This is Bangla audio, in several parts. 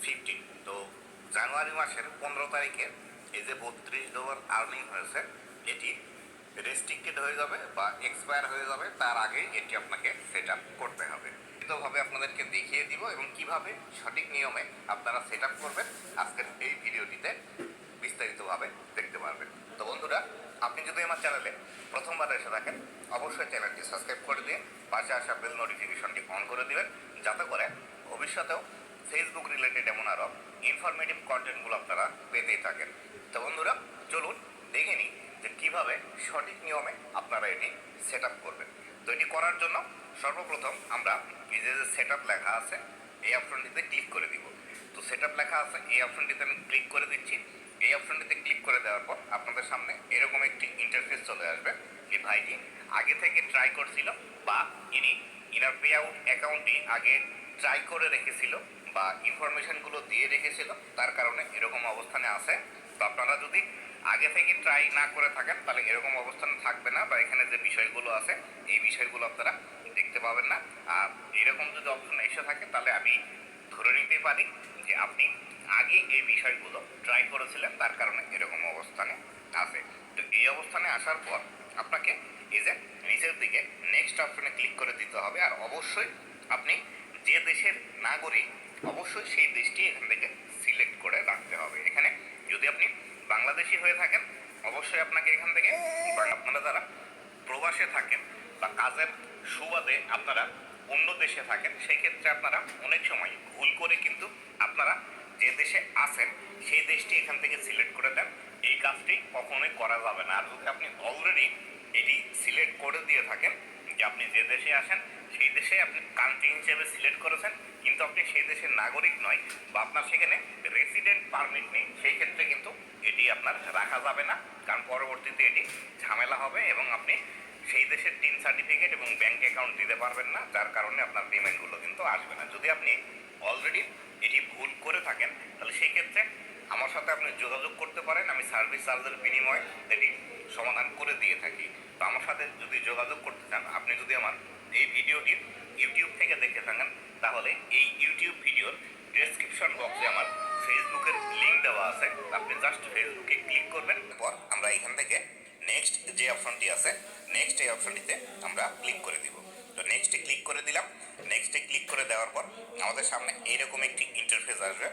15। তো জানুয়ারি মাসের 15 তারিখে এই যে $32 আর্নিং হয়েছে, এটি রেস্ট্রিক্টেড হয়ে যাবে বা এক্সপায়ার হয়ে যাবে, তার আগেই এটি আপনাকে সেট আপ করতে হবে। বিস্তারিতভাবে আপনাদেরকে দেখিয়ে দিব এবং কিভাবে সঠিক নিয়মে আপনারা সেট আপ করবেন আজকের এই ভিডিওটিতে বিস্তারিতভাবে দেখতে পারবেন। তো বন্ধুরা, আপনি যদি আমার চ্যানেলে প্রথমবার এসে থাকেন, অবশ্যই চ্যানেলটি সাবস্ক্রাইব করে দিয়ে পাশে আসা বেল নোটিফিকেশনটি অন করে দিবেন, যাতে করে ভবিষ্যতেও ফেসবুক রিলেটেড এমন আরও ইনফরমেটিভ কন্টেন্টগুলো আপনারা পেতেই থাকেন। তো বন্ধুরা, চলুন দেখে নিই যে কীভাবে সঠিক নিয়মে আপনারা এটি সেট আপ করবেন। তো এটি করার জন্য সর্বপ্রথম আমরা এই যে সেট আপ লেখা আছে এই অপশনটিতে ক্লিক করে দিব। তো সেট আপ লেখা আছে এই অপশনটিতে আমি ক্লিক করে দিচ্ছি। এই অপশনটিতে ক্লিক করে দেওয়ার পর আপনাদের সামনে এরকম একটি ইন্টারফেস চলে আসবে। এই ভাইটি আগে থেকে ট্রাই করছিল বা ইনার পে আউট অ্যাকাউন্টটি আগে ট্রাই করে রেখেছিল বা ইনফরমেশনগুলো দিয়ে রেখেছিল, তার কারণে এরকম অবস্থানে আছে। তো আপনারা যদি আগে থেকে ট্রাই না করে থাকেন তাহলে এরকম অবস্থানে থাকবে না, বা এখানে যে বিষয়গুলো আছে এই বিষয়গুলো আপনারা দেখতে পাবেন না। আর এরকম যদি অপশন এসে থাকে তাহলে আমি ধরে নিতে পারি যে আপনি আগে এই বিষয়গুলো ট্রাই করেছিলেন, তার কারণে এরকম অবস্থানে আছে। তো এই অবস্থানে আসার পর আপনাকে এই যে নিচের দিকে নেক্সট অপশনে ক্লিক করে দিতে হবে। আর অবশ্যই আপনি যে দেশের নাগরিক অবশ্যই সেই দেশটি এখান থেকে সিলেক্ট করে রাখতে হবে। এখানে যদি আপনি বাংলাদেশি হয়ে থাকেন অবশ্যই আপনাকে এখান থেকে, আপনারা যারা প্রবাসে থাকেন বা কাজের সুবাদে আপনারা অন্য দেশে থাকেন, সেই ক্ষেত্রে আপনারা অনেক সময় ভুল করে কিন্তু আপনারা যে দেশে আছেন সেই দেশটি এখান থেকে সিলেক্ট করে দেন। এই কাজটি কখনোই করা যাবে না। আর যদি আপনি অলরেডি এটি সিলেক্ট করে দিয়ে থাকেন যে আপনি যে দেশে আসেন সেই দেশে আপনি কান্ট্রি হিসেবে সিলেক্ট করেছেন, কিন্তু আপনি সেই দেশের নাগরিক নয় বা আপনার সেখানে রেসিডেন্ট পারমিট নেই, সেই ক্ষেত্রে কিন্তু এটি আপনার রাখা যাবে না, কারণ পরবর্তীতে এটি ঝামেলা হবে এবং আপনি সেই দেশের টিন সার্টিফিকেট এবং ব্যাংক অ্যাকাউন্ট দিতে পারবেন না, যার কারণে আপনার পেমেন্টগুলো কিন্তু আসবে না। যদি আপনি অলরেডি এটি ভুল করে থাকেন তাহলে সেই ক্ষেত্রে আমার সাথে আপনি যোগাযোগ করতে পারেন। আমি সার্ভিস চার্জের বিনিময়ে এটি সমাধান করে দিয়ে থাকি। তো আমার সাথে যদি যোগাযোগ করতে চান, আপনি যদি আমার এই ভিডিওটি ইউটিউব থেকে দেখে থাকেন তাহলে এই ইউটিউব ভিডিওর ডেসক্রিপশন বক্সে আমার ফেসবুকের লিঙ্ক দেওয়া আছে। আপনি জাস্ট ফেসবুকে ক্লিক করবেন, পর আমরা এখান থেকে নেক্সট যে অপশনটি আছে নেক্সট এই অপশনটিতে আমরা ক্লিক করে দিব। তো নেক্সটে ক্লিক করে দিলাম। নেক্সটে ক্লিক করে দেওয়ার পর আমাদের সামনে এইরকম একটি ইন্টারফেস আসবে।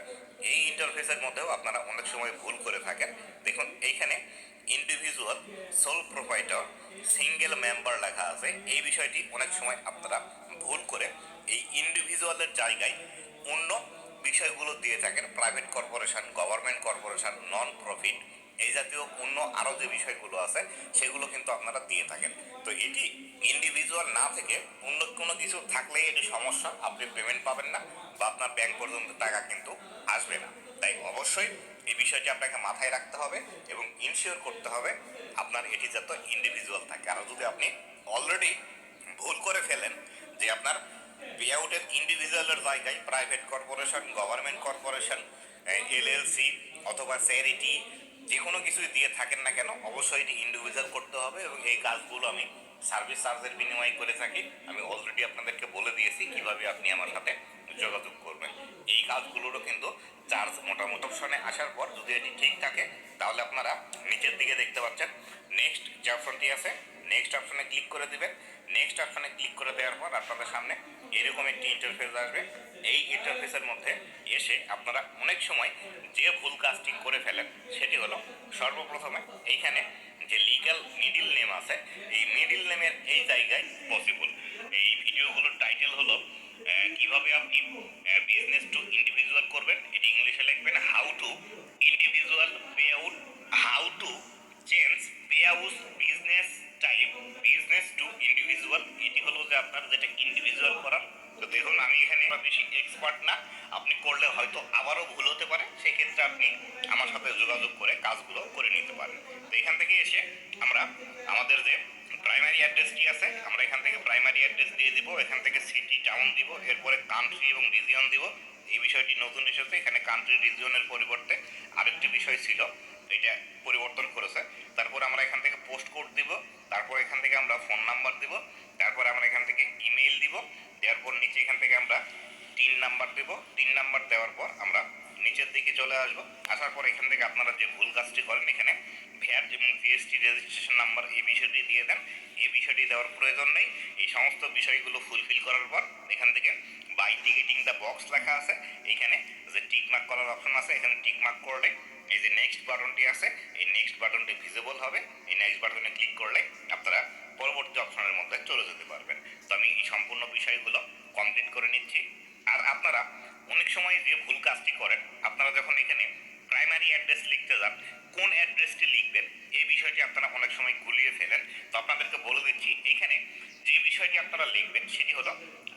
এই ইন্টারফেসের মধ্যেও আপনারা অনেক সময় ভুল করে থাকেন। দেখুন এইখানে individual sole proprietor single member লেখা আছে। এই বিষয়টি অনেক সময় আপনারা ভুল করে এই ইন্ডিভিজুয়ালের জায়গায় অন্য বিষয়গুলো দিয়ে থাকেন। Private corporation, government corporation, non profit, এই জাতীয় অন্য আরও যে বিষয়গুলো আছে সেগুলো কিন্তু আপনারা দিয়ে থাকেন। তো এটি ইন্ডিভিজুয়াল না থেকে অন্য কোনো কিছু থাকলেই এটি সমস্যা, আপনি পেমেন্ট পাবেন না বা আপনার ব্যাংক পর্যন্ত টাকা কিন্তু আসবে না। তাই অবশ্যই এই বিষয়টি আপনাকে মাথায় রাখতে হবে এবং ইনশিওর করতে হবে আপনার এটি যাতে ইন্ডিভিজুয়াল থাকে। আর যদি আপনি অলরেডি ভুল করে ফেলেন যে আপনার পে আউটের ইন্ডিভিজুয়ালের জায়গায় private corporation, government corporation, LLC অথবা চ্যারিটি যে কোনো কিছুই দিয়ে থাকেন না কেন অবশ্যই এটি ইন্ডিভিজুয়াল করতে হবে। এবং এই কাজগুলো আমি সার্ভিস চার্জের বিনিময়ে করে থাকি। আমি অলরেডি আপনাদেরকে বলে দিয়েছি কিভাবে আপনি আমার সাথে যোগাযোগ করবেন। এই কাজগুলোরও কিন্তু চার্জ মোটামুটি অপশনে আসার পর যদি এটি ঠিক থাকে তাহলে আপনারা নিচের দিকে দেখতে পাচ্ছেন নেক্সট যে অপশনটি আছে নেক্সট অপশনে ক্লিক করে দিবেন। নেক্সট অপশনে ক্লিক করে দেওয়ার পর আপনাদের সামনে এরকম একটি ইন্টারফেস আসবে। এই ইন্টারফেসের মধ্যে এসে আপনারা অনেক সময় যে ভুল কাজটি করে ফেলেন সেটি হলো সর্বপ্রথমে এইখানে যে লিগ্যাল মিডিল নেম আছে এই মিডিল নেমের এই জায়গায় পসিবল এই ভিডিওগুলোর টাইটেল হলো কিভাবে আপনি বিজনেস টু ইন্ডিভিজুয়াল করবেন। এটি ইংলিশে লিখবেন how to individual pay out, how to change pay out business type business to individual. এটি হলো যে আপনার যেটা ইন্ডিভিজুয়াল করার। তো দেখুন আমি এখানে বেশি এক্সপার্ট না, আপনি করলে হয়তো আবারও ভুল হতে পারে, সেক্ষেত্রে আপনি আমার সাথে যোগাযোগ করে কাজগুলো করে নিতে পারেন। তো এখান থেকে এসে আমরা আমাদের যে প্রাইমারি অ্যাড্রেসটি আছে আমরা এখান থেকে প্রাইমারি অ্যাড্রেস দিয়ে দিব, এখান থেকে সিটি টাউন দিব, এরপরে কান্ট্রি এবং রিজিয়ন দিব। এই বিষয়টি নতুন এসেছে, এখানে কান্ট্রি রিজিয়নের পরিবর্তে আরেকটি বিষয় ছিল, এটা পরিবর্তন করেছে। তারপর আমরা এখান থেকে পোস্ট কোড দিব, তারপর এখান থেকে আমরা ফোন নাম্বার দিব, তারপর আমরা এখান থেকে ইমেইল দিব, দেওয়ার পর নিচে এখান থেকে আমরা 3 নাম্বার দেব। 3 নাম্বার দেওয়ার পর আমরা নিচের দিকে চলে আসবো। আসার পর এখান থেকে আপনারা যে ভুল কাজটি করেন, এখানে ভ্যাট এবং জিএসটি রেজিস্ট্রেশন নাম্বার এই বিষয়টি দিয়ে দেন। এই বিষয়টি দেওয়ার প্রয়োজন নেই। এই সমস্ত বিষয়গুলো ফুলফিল করার পর এখান থেকে বাই টিকেটিং দ্য বক্স লেখা আছে, এখানে যে টিক মার্ক করার অপশন আছে, এখানে টিক মার্ক করলে এই যে নেক্সট বাটনটি আছে, এই নেক্সট বাটনটি ভিজিবল হবে। এই নেক্সট বাটনে ক্লিক করলে আপনারা পরবর্তী অপশনের মধ্যে চলে যেতে পারবেন। তো আমি এই সম্পূর্ণ বিষয়গুলো কমপ্লিট করে নিচ্ছি। আর আপনারা অনেক সময় যে ভুল কাজটি করেন, আপনারা যখন এখানে প্রাইমারি অ্যাড্রেস লিখতে যান, কোন অ্যাড্রেসটি লিখবেন এই বিষয়টি আপনারা অনেক সময় গুলিয়ে ফেলেন। তো আপনাদেরকে বলে দিচ্ছি, এখানে যে বিষয়টি আপনারা লিখবেন সেটি হলো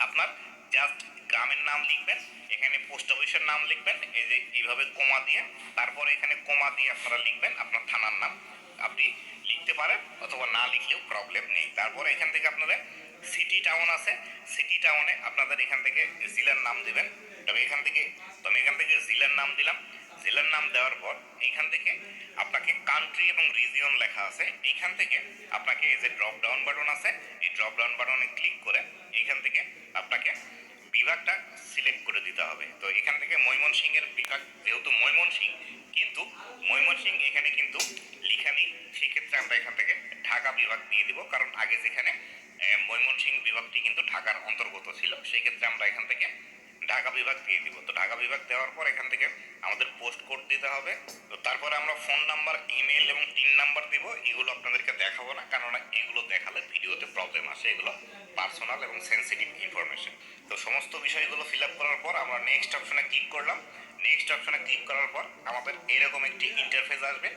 আপনার জাস্ট গ্রামের নাম লিখবেন, এখানে পোস্ট অফিসের নাম লিখবেন, এই যে এইভাবে কোমা দিয়ে, তারপরে এখানে কোমা দিয়ে আপনারা লিখবেন আপনার থানার নাম। আপনি লিখতে পারেন অথবা না লিখলেও প্রবলেম নেই। তারপরে এখান থেকে আপনাদের সিটি টাউন আছে, সিটি টাউনে আপনাদের এখান থেকে জেলার নাম দিবেন। তবে এখান থেকে জেলার নাম দিলাম। জেলার নাম দেওয়ার পর এইখান থেকে আপনাকে কান্ট্রি এবং রিজিয়ন লেখা আছে, এইখান থেকে আপনাকে এই যে ড্রপ ডাউন বাটন আছে, এই ড্রপ ডাউন বাটনে ক্লিক করে এইখান থেকে আপনাকে বিভাগটা সিলেক্ট করে দিতে হবে। তো এখান থেকে ময়মনসিংহের বিভাগ, যেহেতু ময়মনসিংহ, কিন্তু ময়মনসিংহ এখানে কিন্তু লেখা নেই, সেক্ষেত্রে আমরা এখান থেকে ঢাকা বিভাগ দিয়ে দিব, কারণ আগে যেখানে ময়মনসিংহ বিভাগটি কিন্তু ঢাকার অন্তর্গত ছিল, সেই ক্ষেত্রে আমরা এখান থেকে ঢাকা বিভাগ দিয়ে দিব। তো ঢাকা বিভাগ দেওয়ার পর এখান থেকে আমাদের পোস্ট কোড দিতে হবে। তো তারপরে আমরা ফোন নাম্বার, ইমেল এবং টিন নাম্বার দিব। এগুলো আপনাদেরকে দেখাবো না, কারণ এগুলো দেখালে ভিডিওতে প্রবলেম আসে, এগুলো পার্সোনাল এবং সেন্সিটিভ ইনফরমেশন। তো সমস্ত বিষয়গুলো ফিল আপ করার পর আমরা নেক্সট অপশনে ক্লিক করলাম। নেক্সট অপশনে ক্লিক করার পর আমাদের এরকম একটি ইন্টারফেস আসবে।